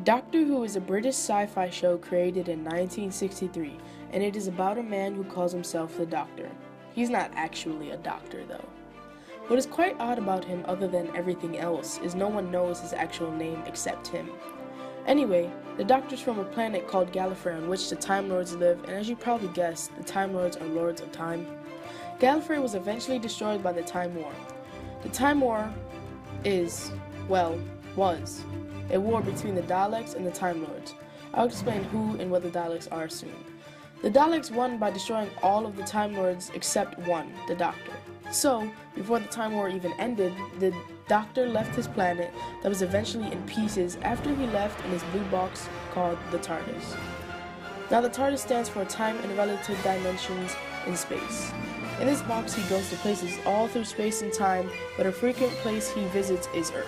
Doctor Who is a British sci-fi show created in 1963, and it is about a man who calls himself the Doctor. He's not actually a doctor, though. What is quite odd about him, other than everything else, is no one knows his actual name except him. Anyway, the Doctor's from a planet called Gallifrey on which the Time Lords live, and as you probably guessed, the Time Lords are Lords of Time. Gallifrey was eventually destroyed by the Time War. The Time War was a war between the Daleks and the Time Lords. I'll explain who and what the Daleks are soon. The Daleks won by destroying all of the Time Lords except one, the Doctor. So, before the Time War even ended, the Doctor left his planet that was eventually in pieces after he left in his blue box called the TARDIS. Now the TARDIS stands for Time and Relative Dimensions in Space. In this box he goes to places all through space and time, but a frequent place he visits is Earth.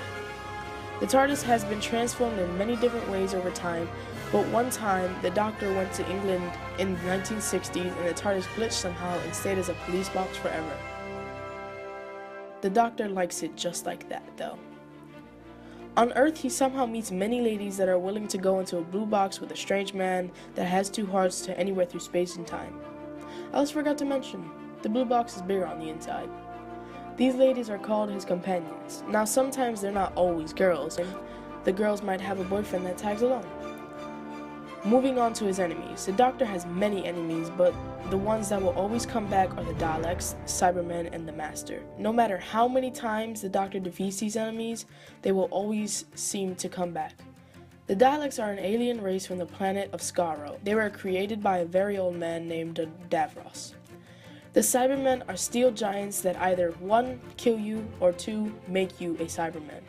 The TARDIS has been transformed in many different ways over time, but one time the Doctor went to England in the 1960s and the TARDIS glitched somehow and stayed as a police box forever. The Doctor likes it just like that, though. On Earth, he somehow meets many ladies that are willing to go into a blue box with a strange man that has two hearts to anywhere through space and time. I almost forgot to mention, the blue box is bigger on the inside. These ladies are called his companions. Now sometimes they're not always girls, and the girls might have a boyfriend that tags along. Moving on to his enemies. The Doctor has many enemies, but the ones that will always come back are the Daleks, Cybermen, and the Master. No matter how many times the Doctor defeats these enemies, they will always seem to come back. The Daleks are an alien race from the planet of Skaro. They were created by a very old man named Davros. The Cybermen are steel giants that either 1. Kill you, or 2. Make you a Cyberman.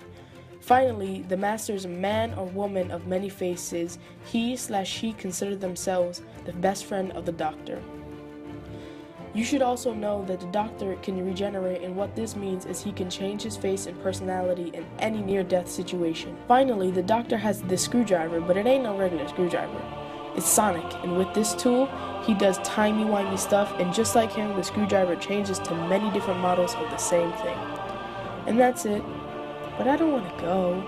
Finally, the Master is a man or woman of many faces. He/she consider themselves the best friend of the Doctor. You should also know that the Doctor can regenerate, and what this means is he can change his face and personality in any near-death situation. Finally, the Doctor has this screwdriver, but it ain't no regular screwdriver. It's sonic, and with this tool, he does timey-wimey stuff, and just like him, the screwdriver changes to many different models of the same thing. And that's it. But I don't want to go.